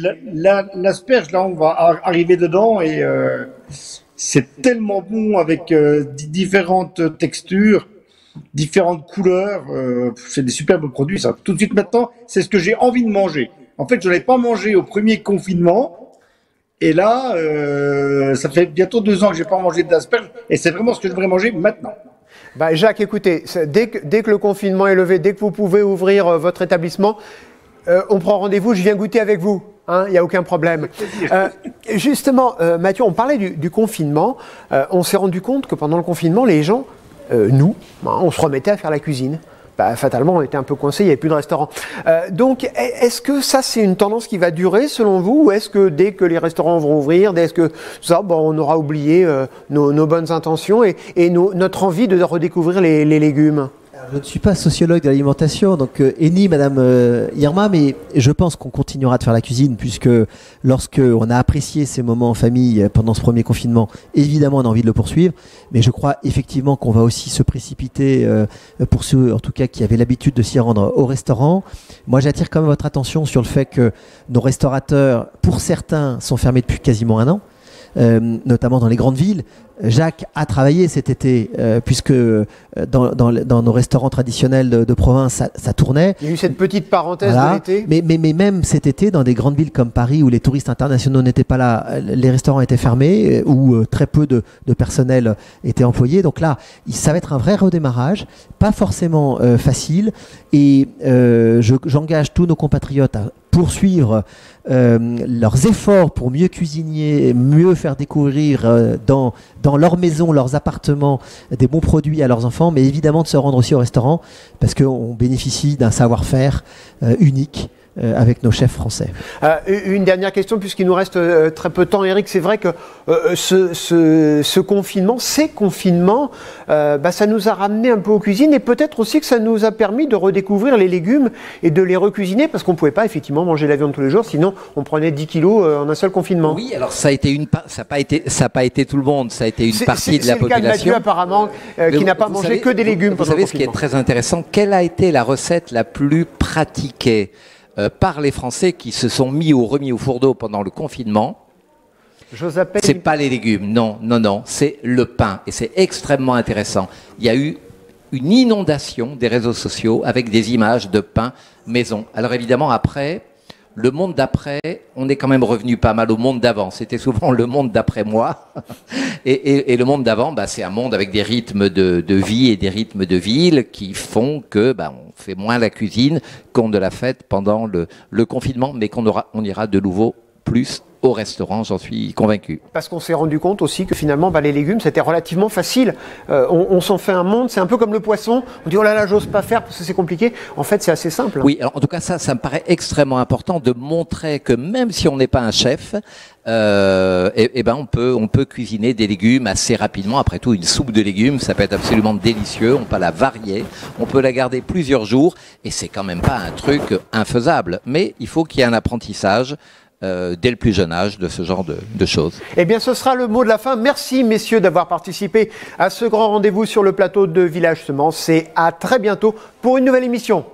l'asperge, là, on va arriver dedans et c'est tellement bon avec différentes textures, différentes couleurs. C'est des superbes produits, ça. Tout de suite maintenant, c'est ce que j'ai envie de manger. En fait, je n'avais pas mangé au premier confinement. Et là, ça fait bientôt 2 ans que j'ai pas mangé d'asperges, et c'est vraiment ce que je devrais manger maintenant. Bah Jacques, écoutez, dès que le confinement est levé, dès que vous pouvez ouvrir votre établissement, on prend rendez-vous, je viens goûter avec vous. Il n'y a aucun problème. Justement, Mathieu, on parlait du confinement. On s'est rendu compte que pendant le confinement, les gens, on se remettait à faire la cuisine. Fatalement, on était un peu coincés, il n'y avait plus de restaurants. Donc, est-ce que ça, c'est une tendance qui va durer, selon vous, ou est-ce que dès que les restaurants vont ouvrir, est-ce que ça, on aura oublié nos bonnes intentions et notre envie de redécouvrir les légumes? Je ne suis pas sociologue de l'alimentation, donc Eni, Madame Irma, mais je pense qu'on continuera de faire la cuisine, puisque lorsque on a apprécié ces moments en famille pendant ce premier confinement, évidemment on a envie de le poursuivre, mais je crois effectivement qu'on va aussi se précipiter, pour ceux en tout cas qui avaient l'habitude de s'y rendre au restaurant. Moi j'attire quand même votre attention sur le fait que nos restaurateurs, pour certains, sont fermés depuis quasiment 1 an. notamment dans les grandes villes. Jacques a travaillé cet été, puisque dans nos restaurants traditionnels de province, ça tournait. Il y a eu cette petite parenthèse Voilà. de l'été. Mais même cet été, dans des grandes villes comme Paris, où les touristes internationaux n'étaient pas là, les restaurants étaient fermés, où très peu de personnel était employé. Donc là, ça va être un vrai redémarrage, pas forcément facile. Et j'engage tous nos compatriotes à poursuivre leurs efforts pour mieux cuisiner, mieux faire découvrir dans leur maison, leurs appartements, des bons produits à leurs enfants, mais évidemment de se rendre aussi au restaurant parce qu'on bénéficie d'un savoir-faire unique avec nos chefs français. Une dernière question, puisqu'il nous reste très peu de temps, Eric. C'est vrai que ces confinements, ça nous a ramené un peu aux cuisines et peut-être aussi que ça nous a permis de redécouvrir les légumes et de les recuisiner parce qu'on ne pouvait pas effectivement manger la viande tous les jours, sinon on prenait 10 kilos en un seul confinement. Oui, alors ça n'a pas été tout le monde, ça a été une partie de la population. C'est le cas de Mathieu apparemment, qui n'a pas mangé que des légumes pendant le confinement. Vous savez ce qui est très intéressant, quelle a été la recette la plus pratiquée par les Français qui se sont remis au four d'eau pendant le confinement? C'est pas les légumes, non, c'est le pain. Et c'est extrêmement intéressant. Il y a eu une inondation des réseaux sociaux avec des images de pain maison. Alors évidemment, après, le monde d'après, on est quand même revenu pas mal au monde d'avant. C'était souvent le monde d'après moi. Et le monde d'avant, c'est un monde avec des rythmes de vie et des rythmes de ville qui font que on fait moins la cuisine qu'on ne l'a faite pendant le confinement, mais on ira de nouveau plus au restaurant, j'en suis convaincu. Parce qu'on s'est rendu compte aussi que finalement, les légumes, c'était relativement facile. On s'en fait un monde, c'est un peu comme le poisson. On dit, oh là là, j'ose pas faire parce que c'est compliqué. En fait, c'est assez simple. Oui, alors en tout cas, ça me paraît extrêmement important de montrer que même si on n'est pas un chef, on peut cuisiner des légumes assez rapidement. Après tout, une soupe de légumes, ça peut être absolument délicieux. On peut la varier, on peut la garder plusieurs jours, et c'est quand même pas un truc infaisable. Mais il faut qu'il y ait un apprentissage dès le plus jeune âge de ce genre de choses. Eh bien, ce sera le mot de la fin. Merci, messieurs, d'avoir participé à ce grand rendez-vous sur le plateau de Village Semences. Et à très bientôt pour une nouvelle émission.